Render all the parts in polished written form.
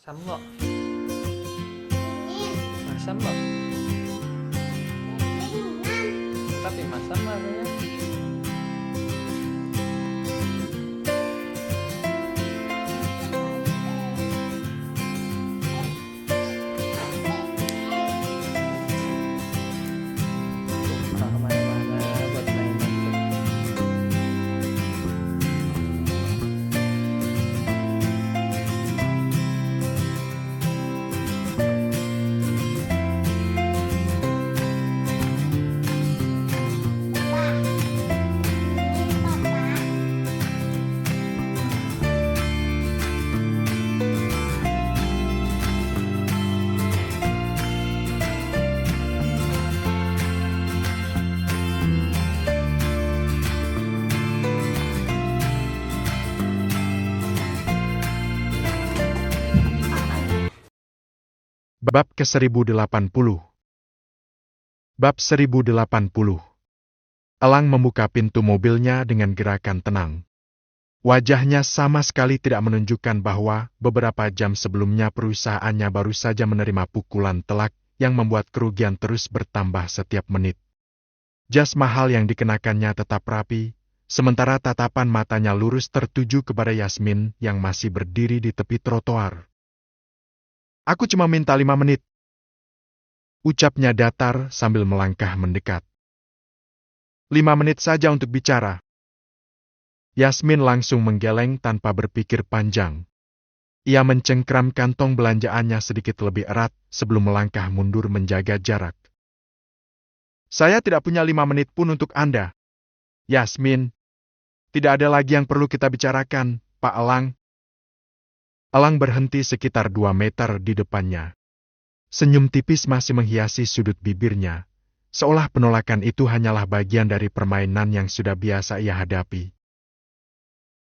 Sama, Ingin, masama, keinginan, tapi masama katanya. Nggak kemana-mana buat mainan tuh. Papa, ini Papa. Bab ke-1080. Bab 1080. Elang membuka pintu mobilnya dengan gerakan tenang. Wajahnya sama sekali tidak menunjukkan bahwa beberapa jam sebelumnya perusahaannya baru saja menerima pukulan telak yang membuat kerugian terus bertambah setiap menit. Jas mahal yang dikenakannya tetap rapi, sementara tatapan matanya lurus tertuju kepada Yasmin yang masih berdiri di tepi trotoar. "Aku cuma minta 5 menit," ucapnya datar sambil melangkah mendekat. 5 menit saja untuk bicara." Yasmin langsung menggeleng tanpa berpikir panjang. Ia mencengkram kantong belanjaannya sedikit lebih erat sebelum melangkah mundur menjaga jarak. "Saya tidak punya 5 menit pun untuk Anda. Yasmin, tidak ada lagi yang perlu kita bicarakan, Pak Elang." Elang berhenti sekitar 2 meter di depannya. Senyum tipis masih menghiasi sudut bibirnya, seolah penolakan itu hanyalah bagian dari permainan yang sudah biasa ia hadapi.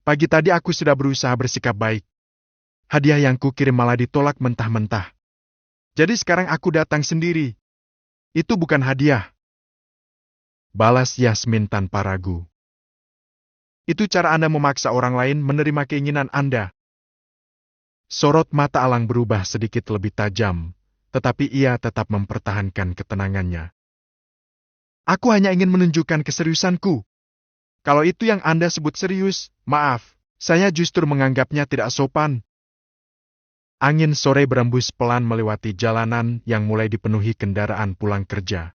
"Pagi tadi aku sudah berusaha bersikap baik. Hadiah yang kukirim malah ditolak mentah-mentah. Jadi sekarang aku datang sendiri. Itu bukan hadiah," balas Yasmin tanpa ragu. "Itu cara Anda memaksa orang lain menerima keinginan Anda." Sorot mata Elang berubah sedikit lebih tajam, tetapi ia tetap mempertahankan ketenangannya. "Aku hanya ingin menunjukkan keseriusanku. Kalau itu yang Anda sebut serius, maaf, saya justru menganggapnya tidak sopan." Angin sore berembus pelan melewati jalanan yang mulai dipenuhi kendaraan pulang kerja.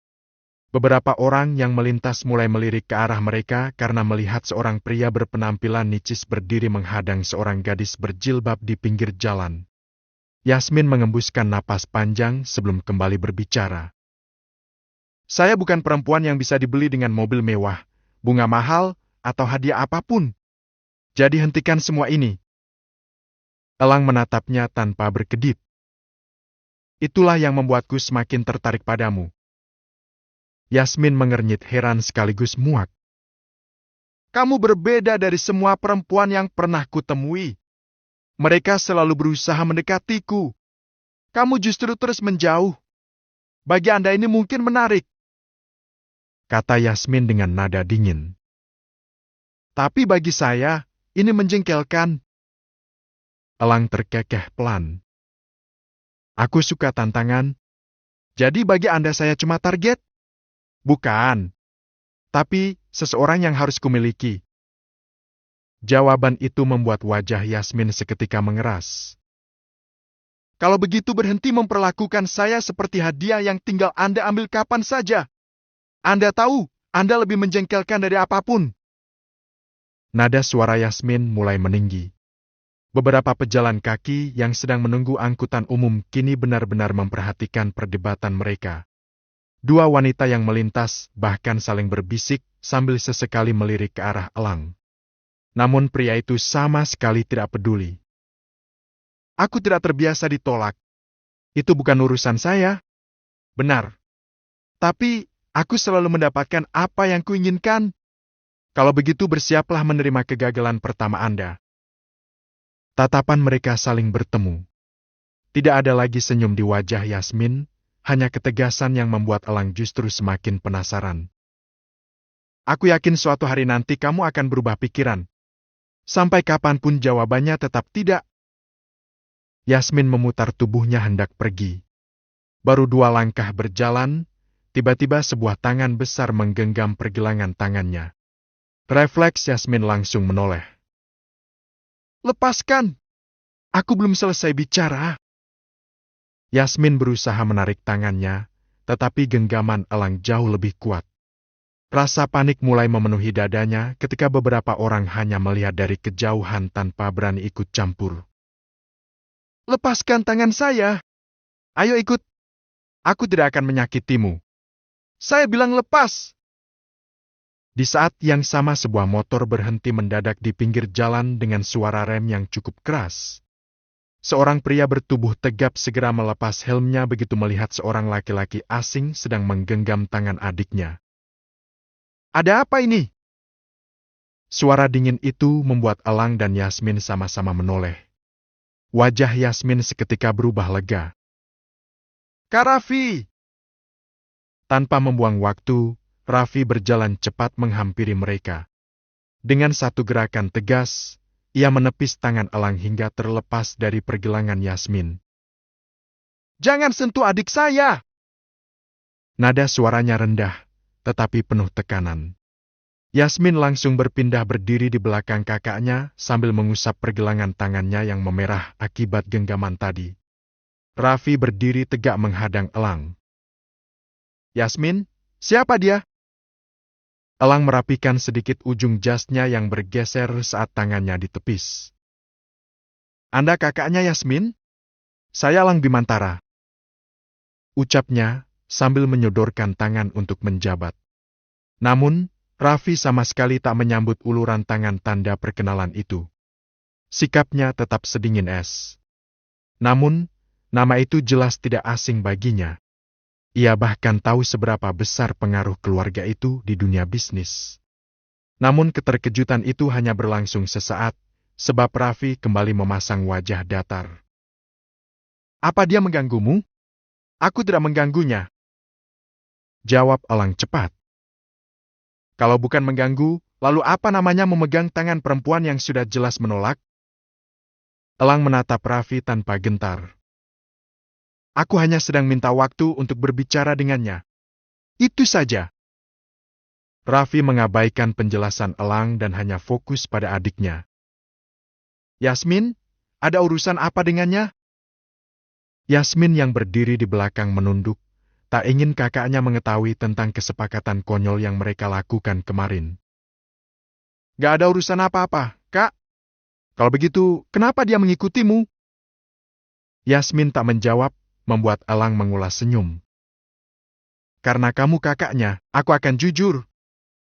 Beberapa orang yang melintas mulai melirik ke arah mereka karena melihat seorang pria berpenampilan nicis berdiri menghadang seorang gadis berjilbab di pinggir jalan. Yasmin mengembuskan napas panjang sebelum kembali berbicara. "Saya bukan perempuan yang bisa dibeli dengan mobil mewah, bunga mahal, atau hadiah apapun. Jadi hentikan semua ini." Elang menatapnya tanpa berkedip. "Itulah yang membuatku semakin tertarik padamu." Yasmin mengernyit heran sekaligus muak. "Kamu berbeda dari semua perempuan yang pernah kutemui. Mereka selalu berusaha mendekatiku. Kamu justru terus menjauh. Bagi Anda ini mungkin menarik," kata Yasmin dengan nada dingin. "Tapi bagi saya, ini menjengkelkan." Elang terkekeh pelan. "Aku suka tantangan. Jadi bagi Anda saya cuma target? Bukan. Tapi seseorang yang harus kumiliki." Jawaban itu membuat wajah Yasmin seketika mengeras. "Kalau begitu berhenti memperlakukan saya seperti hadiah yang tinggal Anda ambil kapan saja. Anda tahu, Anda lebih menjengkelkan dari apapun." Nada suara Yasmin mulai meninggi. Beberapa pejalan kaki yang sedang menunggu angkutan umum kini benar-benar memperhatikan perdebatan mereka. Dua wanita yang melintas bahkan saling berbisik sambil sesekali melirik ke arah Elang. Namun pria itu sama sekali tidak peduli. "Aku tidak terbiasa ditolak. Itu bukan urusan saya." "Benar. Tapi aku selalu mendapatkan apa yang kuinginkan. Kalau begitu bersiaplah menerima kegagalan pertama Anda." Tatapan mereka saling bertemu. Tidak ada lagi senyum di wajah Yasmin, hanya ketegasan yang membuat Elang justru semakin penasaran. "Aku yakin suatu hari nanti kamu akan berubah pikiran. Sampai kapanpun jawabannya tetap tidak." Yasmin memutar tubuhnya hendak pergi. Baru 2 langkah berjalan, tiba-tiba sebuah tangan besar menggenggam pergelangan tangannya. Refleks Yasmin langsung menoleh. "Lepaskan! Aku belum selesai bicara." Yasmin berusaha menarik tangannya, tetapi genggaman Elang jauh lebih kuat. Rasa panik mulai memenuhi dadanya ketika beberapa orang hanya melihat dari kejauhan tanpa berani ikut campur. "Lepaskan tangan saya! Ayo ikut! Aku tidak akan menyakitimu. Saya bilang lepas!" Di saat yang sama sebuah motor berhenti mendadak di pinggir jalan dengan suara rem yang cukup keras. Seorang pria bertubuh tegap segera melepas helmnya begitu melihat seorang laki-laki asing sedang menggenggam tangan adiknya. "Ada apa ini?" Suara dingin itu membuat Elang dan Yasmin sama-sama menoleh. Wajah Yasmin seketika berubah lega. "Kak Raffi!" Tanpa membuang waktu, Raffi berjalan cepat menghampiri mereka. Dengan satu gerakan tegas, ia menepis tangan Elang hingga terlepas dari pergelangan Yasmin. "Jangan sentuh adik saya!" Nada suaranya rendah, tetapi penuh tekanan. Yasmin langsung berpindah berdiri di belakang kakaknya sambil mengusap pergelangan tangannya yang memerah akibat genggaman tadi. Raffi berdiri tegak menghadang Elang. "Yasmin, siapa dia?" Elang merapikan sedikit ujung jasnya yang bergeser saat tangannya ditepis. "Anda kakaknya Yasmin? Saya Elang Bimantara," ucapnya sambil menyodorkan tangan untuk menjabat. Namun, Raffi sama sekali tak menyambut uluran tangan tanda perkenalan itu. Sikapnya tetap sedingin es. Namun, nama itu jelas tidak asing baginya. Ia bahkan tahu seberapa besar pengaruh keluarga itu di dunia bisnis. Namun keterkejutan itu hanya berlangsung sesaat, sebab Raffi kembali memasang wajah datar. "Apa dia mengganggumu?" "Aku tidak mengganggunya," jawab Elang cepat. "Kalau bukan mengganggu, lalu apa namanya memegang tangan perempuan yang sudah jelas menolak?" Elang menatap Raffi tanpa gentar. "Aku hanya sedang minta waktu untuk berbicara dengannya. Itu saja." Raffi mengabaikan penjelasan Elang dan hanya fokus pada adiknya. "Yasmin, ada urusan apa dengannya?" Yasmin yang berdiri di belakang menunduk, tak ingin kakaknya mengetahui tentang kesepakatan konyol yang mereka lakukan kemarin. "Gak ada urusan apa-apa, Kak. Kalau begitu, kenapa dia mengikutimu?" Yasmin tak menjawab, membuat Elang mengulas senyum. "Karena kamu kakaknya, aku akan jujur.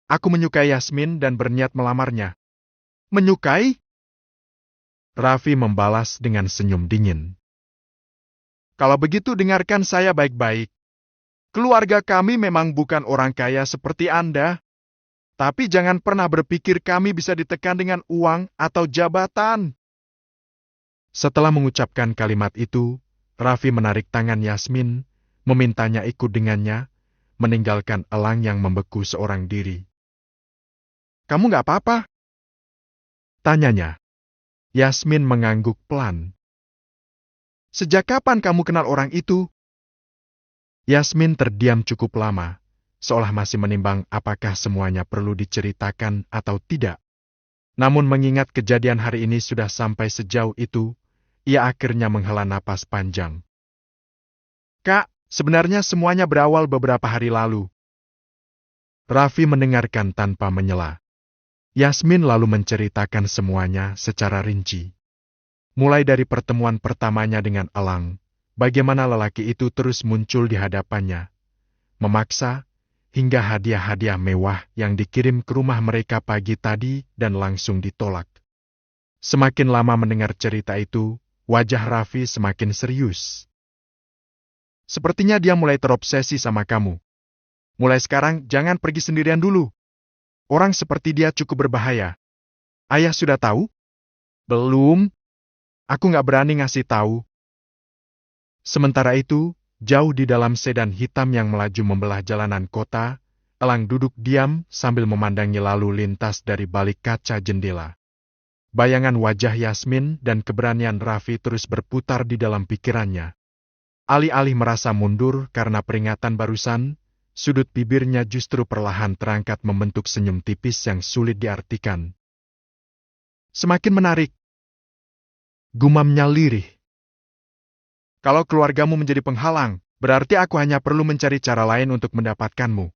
Aku menyukai Yasmin dan berniat melamarnya." "Menyukai?" Raffi membalas dengan senyum dingin. "Kalau begitu dengarkan saya baik-baik. Keluarga kami memang bukan orang kaya seperti Anda. Tapi jangan pernah berpikir kami bisa ditekan dengan uang atau jabatan." Setelah mengucapkan kalimat itu, Raffi menarik tangan Yasmin, memintanya ikut dengannya, meninggalkan Elang yang membeku seorang diri. "Kamu gak apa-apa?" tanyanya. Yasmin mengangguk pelan. "Sejak kapan kamu kenal orang itu?" Yasmin terdiam cukup lama, seolah masih menimbang apakah semuanya perlu diceritakan atau tidak. Namun mengingat kejadian hari ini sudah sampai sejauh itu, ia akhirnya menghela napas panjang. "Kak, sebenarnya semuanya berawal beberapa hari lalu." Raffi mendengarkan tanpa menyela. Yasmin lalu menceritakan semuanya secara rinci. Mulai dari pertemuan pertamanya dengan Elang, bagaimana lelaki itu terus muncul di hadapannya, memaksa, hingga hadiah-hadiah mewah yang dikirim ke rumah mereka pagi tadi dan langsung ditolak. Semakin lama mendengar cerita itu, wajah Raffi semakin serius. "Sepertinya dia mulai terobsesi sama kamu. Mulai sekarang jangan pergi sendirian dulu. Orang seperti dia cukup berbahaya. Ayah sudah tahu?" "Belum. Aku nggak berani ngasih tahu." Sementara itu, jauh di dalam sedan hitam yang melaju membelah jalanan kota, Elang duduk diam sambil memandangi lalu lintas dari balik kaca jendela. Bayangan wajah Yasmin dan keberanian Raffi terus berputar di dalam pikirannya. Alih-alih merasa mundur karena peringatan barusan, sudut bibirnya justru perlahan terangkat membentuk senyum tipis yang sulit diartikan. Semakin menarik, gumamnya lirih. Kalau keluargamu menjadi penghalang, berarti aku hanya perlu mencari cara lain untuk mendapatkanmu.